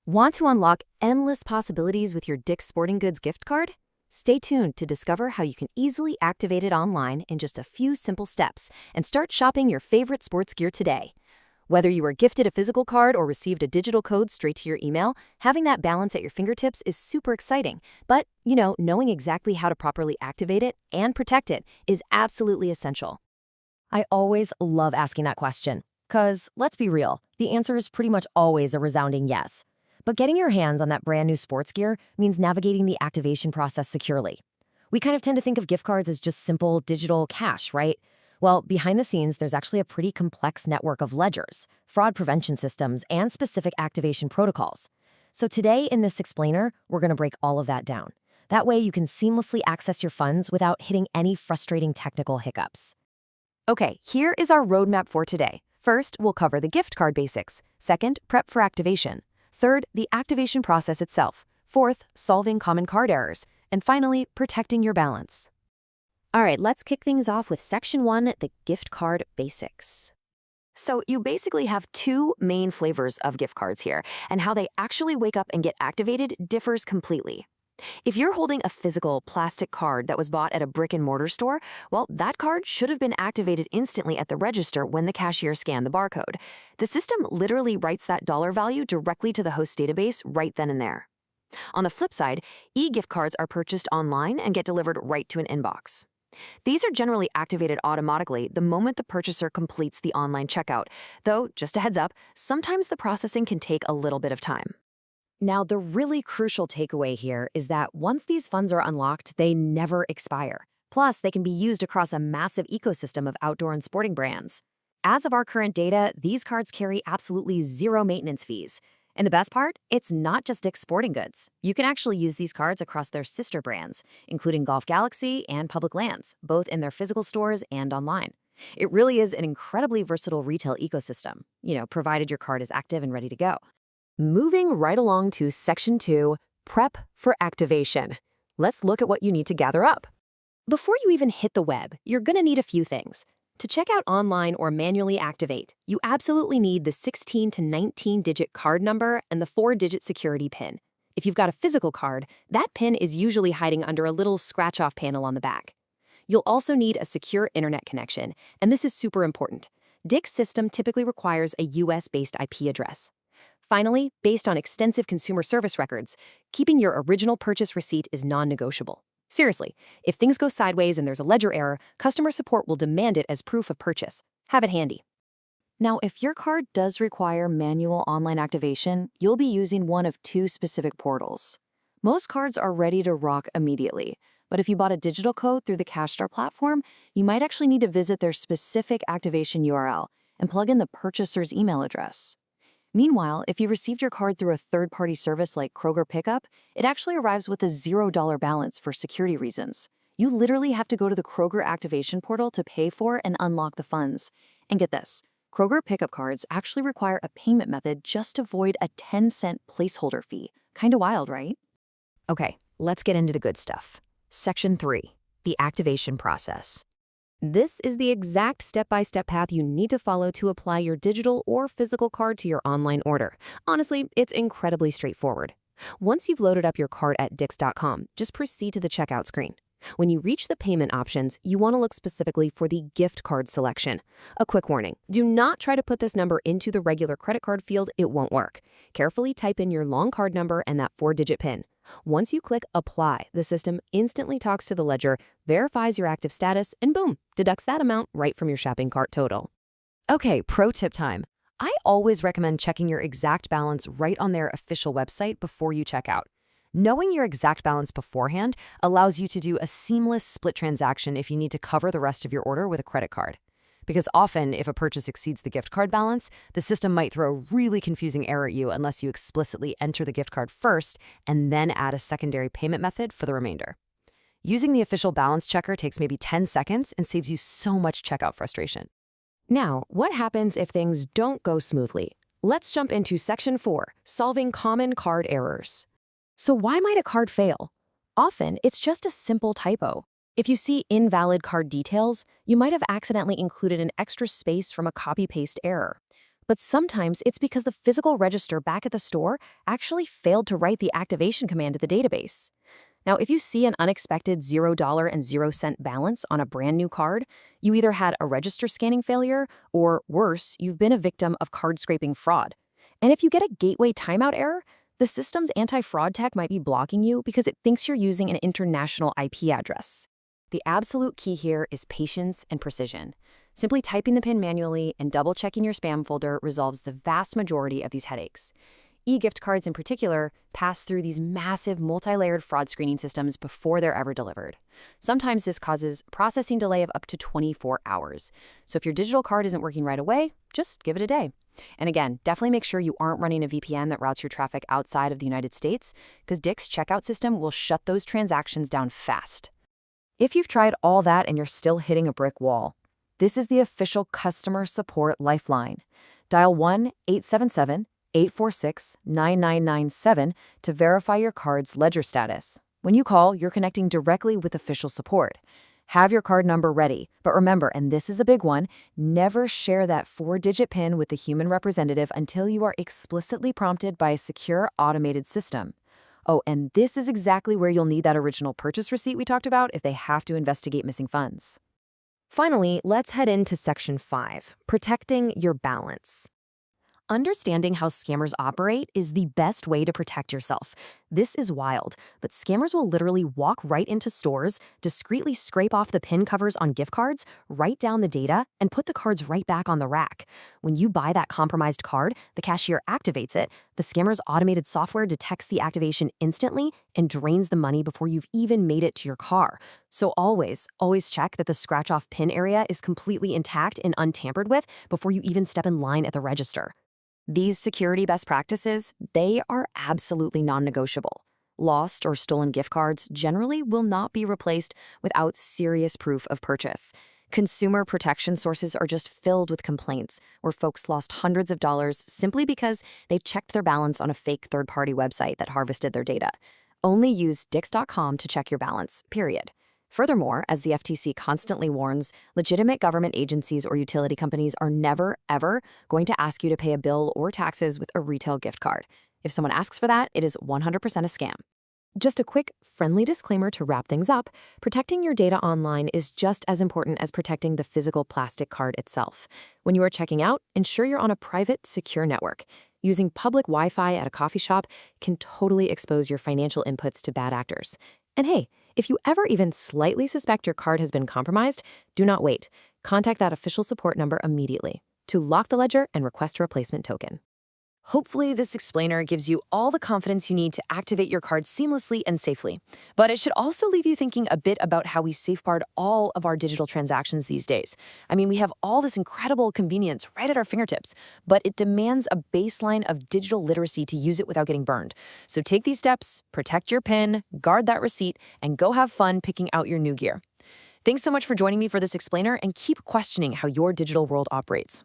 Want to unlock endless possibilities with your Dick's Sporting Goods gift card? Stay tuned to discover how you can easily activate it online in just a few simple steps and start shopping your favorite sports gear today. Whether you were gifted a physical card or received a digital code straight to your email, having that balance at your fingertips is super exciting. But, knowing exactly how to properly activate it and protect it is absolutely essential. I always love asking that question, because let's be real, the answer is pretty much always a resounding yes. But getting your hands on that brand new sports gear means navigating the activation process securely. We kind of tend to think of gift cards as just simple digital cash, right? Well, behind the scenes, there's actually a pretty complex network of ledgers, fraud prevention systems, and specific activation protocols. So today in this explainer, we're going to break all of that down. That way you can seamlessly access your funds without hitting any frustrating technical hiccups. Okay, here is our roadmap for today. First, we'll cover the gift card basics. Second, prep for activation. Third, the activation process itself. Fourth, solving common card errors. And finally, protecting your balance. All right, let's kick things off with Section 1, the gift card basics. So you basically have two main flavors of gift cards here, and how they actually wake up and get activated differs completely. If you're holding a physical plastic card that was bought at a brick-and-mortar store, well, that card should have been activated instantly at the register when the cashier scanned the barcode. The system literally writes that dollar value directly to the host database right then and there. On the flip side, e-gift cards are purchased online and get delivered right to an inbox. These are generally activated automatically the moment the purchaser completes the online checkout, though, just a heads up, sometimes the processing can take a little bit of time. Now, the really crucial takeaway here is that once these funds are unlocked, they never expire. Plus, they can be used across a massive ecosystem of outdoor and sporting brands. As of our current data, these cards carry absolutely zero maintenance fees. And the best part? It's not just Dick's Sporting Goods. You can actually use these cards across their sister brands, including Golf Galaxy and Public Lands, both in their physical stores and online. It really is an incredibly versatile retail ecosystem, provided your card is active and ready to go. Moving right along to Section 2, Prep for Activation. Let's look at what you need to gather up. Before you even hit the web, you're going to need a few things. To check out online or manually activate, you absolutely need the 16 to 19-digit card number and the 4-digit security PIN. If you've got a physical card, that PIN is usually hiding under a little scratch-off panel on the back. You'll also need a secure internet connection, and this is super important. Dick's system typically requires a US-based IP address. Finally, based on extensive consumer service records, keeping your original purchase receipt is non-negotiable. Seriously, if things go sideways and there's a ledger error, customer support will demand it as proof of purchase. Have it handy. Now, if your card does require manual online activation, you'll be using one of two specific portals. Most cards are ready to rock immediately, but if you bought a digital code through the CashStar platform, you might actually need to visit their specific activation URL and plug in the purchaser's email address. Meanwhile, if you received your card through a third-party service like Kroger Pickup, it actually arrives with a $0 balance for security reasons. You literally have to go to the Kroger activation portal to pay for and unlock the funds. And get this, Kroger Pickup cards actually require a payment method just to avoid a 10-cent placeholder fee. Kinda wild, right? Okay, let's get into the good stuff. Section 3, the activation process. This is the exact step-by-step path you need to follow to apply your digital or physical card to your online order. Honestly, it's incredibly straightforward. Once you've loaded up your card at Dicks.com, just proceed to the checkout screen. When you reach the payment options, you want to look specifically for the gift card selection. A quick warning, do not try to put this number into the regular credit card field, it won't work. Carefully type in your long card number and that 4-digit PIN. Once you click Apply, the system instantly talks to the ledger, verifies your active status, and boom, deducts that amount right from your shopping cart total. Okay, pro tip time. I always recommend checking your exact balance right on their official website before you check out. Knowing your exact balance beforehand allows you to do a seamless split transaction if you need to cover the rest of your order with a credit card. Because often, if a purchase exceeds the gift card balance, the system might throw a really confusing error at you unless you explicitly enter the gift card first and then add a secondary payment method for the remainder. Using the official balance checker takes maybe 10 seconds and saves you so much checkout frustration. Now, what happens if things don't go smoothly? Let's jump into Section 4, solving common card errors. So why might a card fail? Often, it's just a simple typo. If you see invalid card details, you might have accidentally included an extra space from a copy-paste error. But sometimes it's because the physical register back at the store actually failed to write the activation command to the database. Now, if you see an unexpected $0.00 balance on a brand new card, you either had a register scanning failure, or worse, you've been a victim of card scraping fraud. And if you get a gateway timeout error, the system's anti-fraud tech might be blocking you because it thinks you're using an international IP address. The absolute key here is patience and precision. Simply typing the PIN manually and double-checking your spam folder resolves the vast majority of these headaches. E-gift cards in particular pass through these massive multi-layered fraud screening systems before they're ever delivered. Sometimes this causes processing delay of up to 24 hours. So if your digital card isn't working right away, just give it a day. And again, definitely make sure you aren't running a VPN that routes your traffic outside of the United States, because Dick's checkout system will shut those transactions down fast. If you've tried all that and you're still hitting a brick wall, this is the official customer support lifeline. Dial 1-877-846-9997 to verify your card's ledger status. When you call, you're connecting directly with official support. Have your card number ready, but remember, and this is a big one, never share that 4-digit PIN with the human representative until you are explicitly prompted by a secure automated system. Oh, and this is exactly where you'll need that original purchase receipt we talked about if they have to investigate missing funds. Finally, let's head into Section 5, protecting your balance. Understanding how scammers operate is the best way to protect yourself. This is wild, but scammers will literally walk right into stores, discreetly scrape off the PIN covers on gift cards, write down the data, and put the cards right back on the rack. When you buy that compromised card, the cashier activates it, the scammer's automated software detects the activation instantly and drains the money before you've even made it to your car. So always check that the scratch-off PIN area is completely intact and untampered with before you even step in line at the register. These security best practices, they are absolutely non-negotiable. Lost or stolen gift cards generally will not be replaced without serious proof of purchase. Consumer protection sources are just filled with complaints where folks lost hundreds of dollars simply because they checked their balance on a fake third-party website that harvested their data. Only use Dix.com to check your balance, period. Furthermore, as the FTC constantly warns, legitimate government agencies or utility companies are never, ever going to ask you to pay a bill or taxes with a retail gift card. If someone asks for that, it is 100% a scam. Just a quick, friendly disclaimer to wrap things up, protecting your data online is just as important as protecting the physical plastic card itself. When you are checking out, ensure you're on a private, secure network. Using public Wi-Fi at a coffee shop can totally expose your financial inputs to bad actors. And hey, if you ever even slightly suspect your card has been compromised, do not wait. Contact that official support number immediately to lock the ledger and request a replacement token. Hopefully, this explainer gives you all the confidence you need to activate your card seamlessly and safely. But it should also leave you thinking a bit about how we safeguard all of our digital transactions these days. I mean, we have all this incredible convenience right at our fingertips, but it demands a baseline of digital literacy to use it without getting burned. So take these steps, protect your PIN, guard that receipt, and go have fun picking out your new gear. Thanks so much for joining me for this explainer, and keep questioning how your digital world operates.